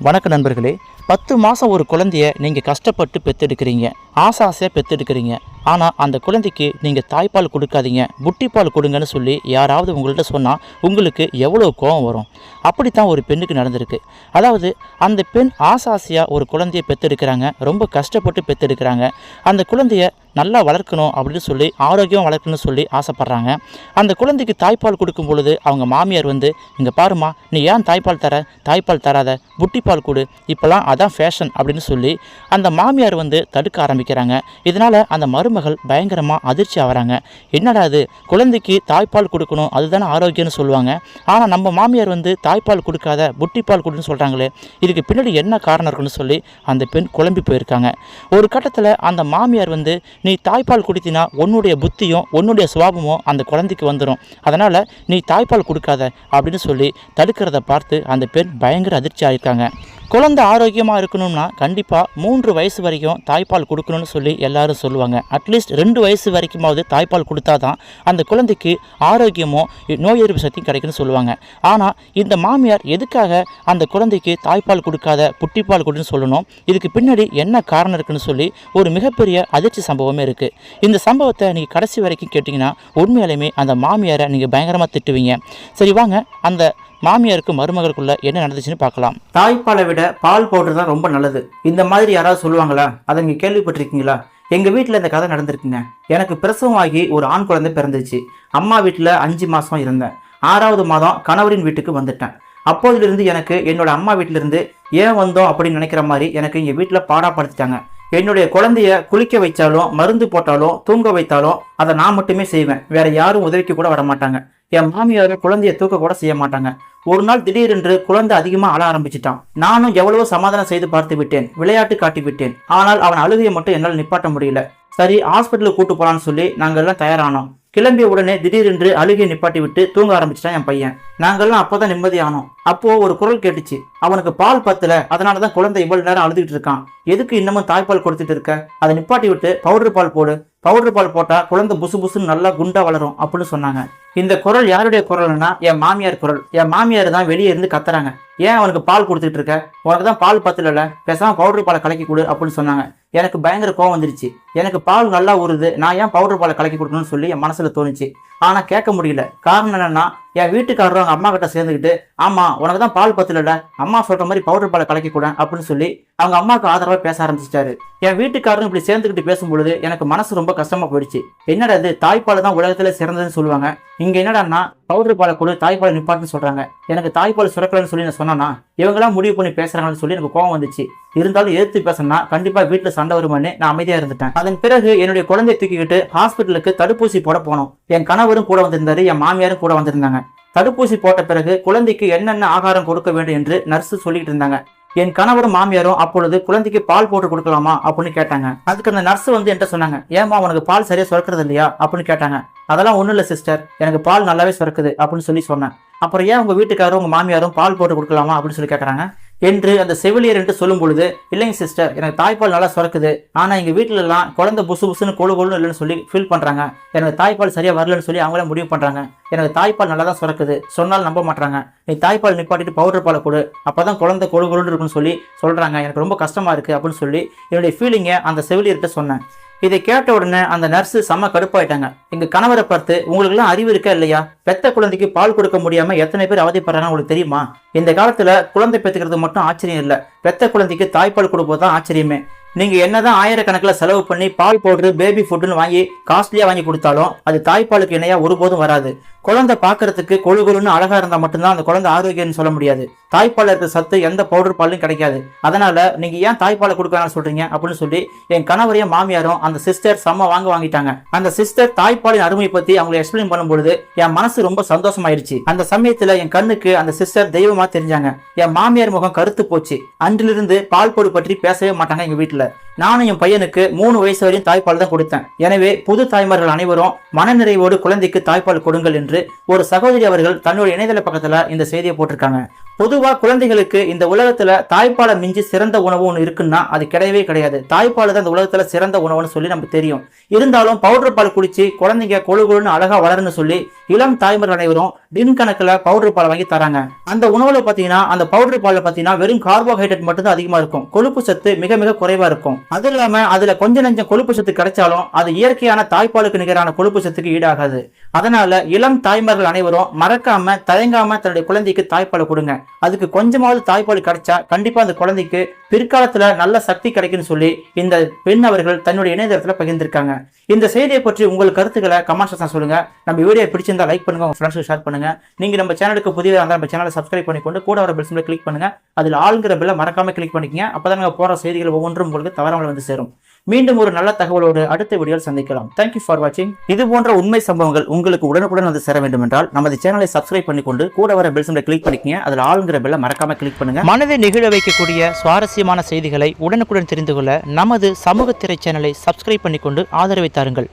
வணக்க நண்பர்களே. 10 மாதம் ஒரு குழந்தைய நீங்கள் கஷ்டப்பட்டு பெற்றெடுக்கிறீங்க, ஆசையாக பெற்றெடுக்கிறீங்க. ஆனால் அந்த குழந்தைக்கு நீங்கள் தாய்ப்பால் கொடுக்காதீங்க, புட்டிப்பால் கொடுங்கன்னு சொல்லி யாராவது உங்கள்கிட்ட சொன்னால் உங்களுக்கு எவ்வளோ கோபம் வரும். அப்படித்தான் ஒரு பெண்ணுக்கு நடந்திருக்கு. அதாவது அந்த பெண் ஆசையாக ஒரு குழந்தைய பெற்றெடுக்கிறாங்க, ரொம்ப கஷ்டப்பட்டு பெற்றெடுக்கிறாங்க. அந்த குழந்தைய நல்லா வளர்க்கணும் அப்படின்னு சொல்லி, ஆரோக்கியம் வளர்க்கணும்னு சொல்லி ஆசைப்பட்றாங்க. அந்த குழந்தைக்கு தாய்ப்பால் கொடுக்கும் பொழுது அவங்க மாமியார் வந்து, இங்கே பாருமா, நீ ஏன் தாய்ப்பால் தாய்ப்பால் தராத, புட்டிப்பால் கொடு, இப்போலாம் அதான் ஃபேஷன் அப்படின்னு சொல்லி அந்த மாமியார் வந்து தடுக்க ஆரம்பிக்கிறாங்க. இதனால் அந்த மருமகள் பயங்கரமாக அதிர்ச்சி ஆகிறாங்க. என்னடா இது, குழந்தைக்கு தாய்ப்பால் கொடுக்கணும், அதுதானே ஆரோக்கியம்னு சொல்லுவாங்க. ஆனால் நம்ம மாமியார் வந்து தாய்ப்பால் கொடுக்காத, புட்டிப்பால் கொடுன்னு சொல்கிறாங்களே, இதுக்கு பின்னாடி என்ன காரணம் இருக்குன்னு சொல்லி அந்த பெண் குழம்பி போயிருக்காங்க. ஒரு கட்டத்தில் அந்த மாமியார் வந்து, நீ தாய்ப்பால் குடித்தினா உன்னுடைய புத்தியும் உன்னுடைய சுபாவமும் அந்த குழந்தைக்கு வந்துடும், அதனால் நீ தாய்ப்பால் கொடுக்காத அப்படின்னு சொல்லி தடுக்கிறத பார்த்து அந்த பெண் பயங்கர அதிர்ச்சி ஆகியிருக்காங்க. குழந்தை ஆரோக்கியமாக இருக்கணும்னா கண்டிப்பாக 3 வயசு வரைக்கும் தாய்ப்பால் கொடுக்கணும்னு சொல்லி எல்லாரும் சொல்லுவாங்க. அட்லீஸ்ட் 2 வயசு வரைக்குமாவது தாய்ப்பால் கொடுத்தா தான் அந்த குழந்தைக்கு ஆரோக்கியமும் நோய் எதிர்ப்பு சக்தியும் கிடைக்குன்னு சொல்லுவாங்க. ஆனால் இந்த மாமியார் எதுக்காக அந்த குழந்தைக்கு தாய்ப்பால் கொடுக்காத, புட்டிப்பால் கொடுன்னு சொல்லணும், இதுக்கு பின்னாடி என்ன காரணம் இருக்குன்னு சொல்லி ஒரு மிகப்பெரிய அதிர்ச்சி சம்பவமே இருக்குது. இந்த சம்பவத்தை நீங்கள் கடைசி வரைக்கும் கேட்டிங்கன்னா உண்மையாலுமே அந்த மாமியாரை நீங்கள் பயங்கரமாக திட்டுவீங்க. சரி வாங்க, அந்த மாமியாருக்கு மருமகளுக்குள்ள என்ன நடந்துச்சுன்னு பார்க்கலாம். தாய்ப்பாலை விட பால் பவுடர் தான் ரொம்ப நல்லது, இந்த மாதிரி யாராவது சொல்லுவாங்களா? அதை நீங்கள் கேள்விப்பட்டிருக்கீங்களா? எங்கள் வீட்டில் இந்த கதை நடந்திருக்குங்க. எனக்கு பிரசவமாகி ஒரு ஆண் குழந்தை பிறந்துச்சு. அம்மா வீட்டில் 5 மாதம் இருந்தேன். 6வது மாதம் கணவரின் வீட்டுக்கு வந்துட்டேன். அப்போதிலிருந்து எனக்கு என்னோட அம்மா வீட்டிலிருந்து ஏன் வந்தோம் அப்படின்னு நினைக்கிற மாதிரி எனக்கு எங்கள் வீட்டில் பாடாப்படுத்திட்டாங்க. என்னுடைய குழந்தைய குளிக்க வைச்சாலும், மருந்து போட்டாலும், தூங்க வைத்தாலும் அதை நான் மட்டுமே செய்வேன். வேற யாரும் உதவிக்கு கூட வர மாட்டாங்க. என் மாமியார் குழந்தைய தூக்க கூட செய்ய மாட்டாங்க. ஒரு நாள் திடீரென்று குழந்தை அதிகமாக அழ ஆரம்பிச்சிட்டான். நானும் எவ்வளவோ சமாதானம் செய்து பார்த்து விட்டேன், விளையாட்டு காட்டி விட்டேன். ஆனால் அவன் அழுகையை மட்டும் என்னால் நிப்பாட்ட முடியல. சரி, ஹாஸ்பிட்டலுக்கு கூட்டு போலான்னு சொல்லி நாங்கள் எல்லாம் தயாரானோம். கிளம்பிய உடனே திடீரென்று அழுகையை நிப்பாட்டி விட்டு தூங்க ஆரம்பிச்சிட்டான் என் பையன். நாங்கள்லாம் அப்போதான் நிம்மதியானோம். அப்போ ஒரு குரல் கேட்டுச்சு, அவனுக்கு பால் பத்தல, அதனாலதான் குழந்தை இவ்வளவு நேரம் அழுதுகிட்டு இருக்கான். எதுக்கு இன்னமும் தாய்ப்பால் கொடுத்துட்டு இருக்க? அதை நிப்பாட்டி விட்டு பவுடர் பால் போடு, பவுடர் பால் போட்டா குழந்தை புசு புசுன்னு நல்லா குண்டா வளரும் அப்படின்னு சொன்னாங்க. இந்த குரல் யாருடைய குரல்னா என் மாமியார் குரல். என் மாமியார் தான் வெளியே இருந்து கத்துறாங்க, ஏன் அவனுக்கு பால் கொடுத்துட்டு இருக்க, உனக்கு தான் பால் பத்தல, பேசாம பவுடர் பாலை கலக்கி கொடு அப்படின்னு சொன்னாங்க. எனக்கு பயங்கர கோவம் வந்துருச்சு. எனக்கு பால் நல்லா ஊறுது, நான் ஏன் பவுடர் பாலை கலக்கி கொடுக்கணும்னு சொல்லி என் மனசுல தோணுச்சு. ஆனா கேட்க முடியல. காரணம் என்னன்னா, என் வீட்டுக்காரரும் அவங்க அம்மா கிட்ட சேர்ந்துக்கிட்டு, ஆமா உனக்கு தான் பால் பத்தல, அம்மா சொல்ற மாதிரி பவுடர் பாலை கலக்கி கூட அப்படின்னு சொல்லி அவங்க அம்மாவுக்கு ஆதரவா பேச ஆரம்பிச்சிட்டாரு. என் வீட்டுக்காரரும் இப்படி சேர்ந்துக்கிட்டு பேசும்பொழுது எனக்கு மனசு ரொம்ப கஷ்டமா போயிடுச்சு. என்னடா இது, தாய்ப்பால் தான் உலகத்துல சிறந்ததுன்னு சொல்லுவாங்க, இங்க என்னடான்னா பவுடர் பாலை கூட தாய்ப்பாலை நிப்பாட்டுன்னு சொல்றாங்க. எனக்கு தாய்ப்பால் சுரக்கலன்னு சொல்லி நான் சொன்னா இவங்கெல்லாம் முடிவு பண்ணி பேசுறாங்கன்னு சொல்லி எனக்கு கோவம் வந்துச்சு. இருந்தாலும் எதிர்த்து பேசணும்னா கண்டிப்பா வீட்டுல சண்டை வருமானு நான் அமைதியா இருந்துட்டேன். அதன் பிறகு என்னுடைய குழந்தையை தூக்கிக்கிட்டு ஹாஸ்பிட்டலுக்கு தடுப்பூசி போட போனோம். என் கணவரும் கூட வந்திருந்தாரு, என் மாமியாரும் கூட வந்திருந்தாங்க. தடுப்பூசி போட்ட பிறகு குழந்தைக்கு என்னென்ன ஆகாரம் கொடுக்க வேண்டும் என்று நர்ஸ் சொல்லிட்டு இருந்தாங்க. என் கணவரும் மாமியாரும் அப்பொழுது குழந்தைக்கு பால் போட்டு கொடுக்கலாமா அப்படின்னு கேட்டாங்க. அதுக்கு அந்த நர்ஸ் வந்து என்கிட்ட சொன்னாங்க, ஏமா உனக்கு பால் சரியா சுரக்கிறது இல்லையா அப்படின்னு கேட்டாங்க. அதெல்லாம் ஒண்ணும் இல்லை சிஸ்டர், எனக்கு பால் நல்லாவே சுரக்குது அப்படின்னு சொல்லி சொன்னேன். அப்புறம் ஏன் உங்க வீட்டுக்காரும் உங்க மாமியாரும் பால் போட்டு கொடுக்கலாமா அப்படின்னு சொல்லி கேட்கறாங்க என்று அந்த செவிலியர் என்று சொல்லும் பொழுது, இல்லைங்க சிஸ்டர், எனக்கு தாய்ப்பால் நல்லா சுரக்குது, ஆனா எங்க வீட்டுல எல்லாம் குழந்தை புசு புசுன்னு கொழுன்னு இல்லைன்னு சொல்லி ஃபீல் பண்றாங்க. எனக்கு தாய்ப்பால் சரியா வரலன்னு சொல்லி அவங்களே முடிவு பண்றாங்க. எனக்கு தாய்ப்பால் நல்லா தான் சுரக்குது, சொன்னால் நம்ப மாட்டாங்க. நீ தாய்ப்பால் நிப்பாட்டிட்டு பவுடர் பாலை கொடு, அப்பதான் குழந்தை கொழுன்னு இருக்குன்னு சொல்லி சொல்றாங்க. எனக்கு ரொம்ப கஷ்டமா இருக்கு அப்படின்னு சொல்லி என்னுடைய ஃபீலிங்கை அந்த செவிலியர்கிட்ட சொன்னேன். இதை கேட்ட உடனே அந்த நர்ஸ் செம்ம கடுப்பாயிட்டாங்க. எங்க கணவரை பார்த்து, உங்களுக்கு எல்லாம் அறிவு இருக்கா இல்லையா? பெத்த குழந்தைக்கு பால் கொடுக்க முடியாம எத்தனை பேர் அவதிப்படுறாங்க உங்களுக்கு தெரியுமா? இந்த காலத்துல குழந்தை பெற்றுக்கிறது மட்டும் ஆச்சரியம் இல்லை, பெத்த குழந்தைக்கு தாய்ப்பால் கொடுப்பதுதான் ஆச்சரியமே. நீங்க என்னதான் ஆயிரக்கணக்கில் செலவு பண்ணி பால் பவுடர், பேபி ஃபுட்னு வாங்கி காஸ்ட்லியா வாங்கி கொடுத்தாலும் அது தாய்ப்பாலுக்கு இணையா ஒருபோதும் வராது. குழந்தை பாக்குறதுக்கு கொழுன்னு அழகா இருந்தா மட்டும்தான் அந்த குழந்தை ஆரோக்கியம்னு சொல்ல முடியாது. தாய்ப்பால் இருக்கிற சத்து எந்த பவுடர் பாலும் கிடைக்காது. அதனால நீங்க ஏன் தாய்ப்பாலை கொடுக்க சொல்றீங்க அப்படின்னு சொல்லி என் கணவரையும் மாமியாரும் அந்த சிஸ்டர் செம்ம வாங்கிட்டாங்க. அந்த சிஸ்டர் தாய்ப்பாலின் அருமை பத்தி அவங்களை எக்ஸ்பிளைன் பண்ணும்பொழுது என் மனசு ரொம்ப சந்தோஷமாயிருச்சு. அந்த சமயத்துல என் கண்ணுக்கு அந்த சிஸ்டர் தெய்வமா தெரிஞ்சாங்க. என் மாமியார் முகம் கருத்து போச்சு. அன்றிலிருந்து பால் பொடி பற்றி பேசவே மாட்டாங்க எங்க வீட்டுல. நானும் என் பையனுக்கு 3 வயசு வரையும் தாய்ப்பால் தான் கொடுத்தேன். எனவே புது தாய்மார்கள் அனைவரும் மனநிறைவோடு குழந்தைக்கு தாய்ப்பால் கொடுங்கள் என்று ஒரு சகோதரி அவர்கள் தன்னுடைய இணையதள பக்கத்துல இந்த செய்தியை போட்டிருக்காங்க. பொதுவா குழந்தைகளுக்கு இந்த உலகத்துல தாய்ப்பாலை மிஞ்சி சிறந்த உணவு ஒன்று இருக்குன்னா அது கிடையவே கிடையாது. தாய்ப்பால் தான் இந்த உலகத்துல சிறந்த உணவுன்னு சொல்லி நமக்கு தெரியும். இருந்தாலும் பவுடர் பால் குடிச்சு குழந்தைங்க கொழுன்னு அழகா வளருன்னு சொல்லி இளம் தாய்மார்கள் அனைவரும் டின் கணக்குல பவுடர் பால் வாங்கி தராங்க. அந்த உணவுல பாத்தீங்கன்னா அந்த பவுடர் பால்ல பாத்தீங்கன்னா வெறும் கார்போஹைட்ரேட் மட்டும் தான் அதிகமா இருக்கும், கொழுப்பு சத்து மிக மிக குறைவா இருக்கும். அது இல்லாம அதுல கொஞ்சம் நெஞ்சம் கொழுப்பு சத்து கிடைச்சாலும் அது இயற்கையான தாய்ப்பாலுக்கு நிகரான கொழுப்பு சத்துக்கு ஈடாகாது. அதனால இளம் தாய்மார்கள் அனைவரும் மறக்காம தயங்காம தன்னுடைய குழந்தைக்கு தாய்ப்பால் கொடுங்க. அதுக்கு கொஞ்சமாவது தாய்ப்பால் கிடைச்சா கண்டிப்பா அந்த குழந்தைக்கு பிற்காலத்துல நல்ல சக்தி கிடைக்கும்னு சொல்லி இந்த பெண் அவர்கள் தன்னுடைய இணையதளத்துல பகிர்ந்திருக்காங்க. இந்த செய்தியை பற்றி உங்கள் கருத்துக்களை கமெண்ட் செக்ஷன்ல சொல்லுங்க. நம்ம வீடியோ பிடிச்சிருந்தா லைக் பண்ணுங்க, உங்க ஃப்ரெண்ட்ஸ்க்கு ஷேர் பண்ணுங்க. நீங்க நம்ம சேனலுக்கு புதியதா இருந்தா நம்ம சேனலை சப்ஸ்கிரைப் பண்ணிக்கொண்டு கூட வர பெல் சிம்பலை கிளிக் பண்ணுங்க. அதில் ஆளுங்கிற பெல்லை மறக்காம கிளிக் பண்ணிக்கங்க. அப்பதான் நாங்க போற செய்திகள் ஒவ்வொன்றும் உங்களுக்கு தவறாமல் வந்து சேரும். மீண்டும் ஒரு நல்ல தகவலோடு அடுத்த வீடியோவில் சந்திக்கலாம். தேங்க்யூ ஃபார் வாட்சிங். இது போன்ற உண்மை சம்பவங்கள் உங்களுக்கு உடனுக்குடன் வந்து சேர வேண்டும் என்றால் நமது சேனலை சப்ஸ்கிரைப் பண்ணிக்கொண்டு கூட வர பெல் சிம்பலை கிளிக் பண்ணிக்கங்க. அதில் ஆளுங்கிற பெல்லை மறக்காம கிளிக் பண்ணுங்க. மனதை நெகிழ வைக்கக்கூடிய சுவாரஸ்யமான செய்திகளை உடனுக்குடன் தெரிந்து கொள்ள நமது சமூக திரை சேனலை சப்ஸ்கிரைப் பண்ணிக்கொண்டு ஆதரவை தாருங்கள்.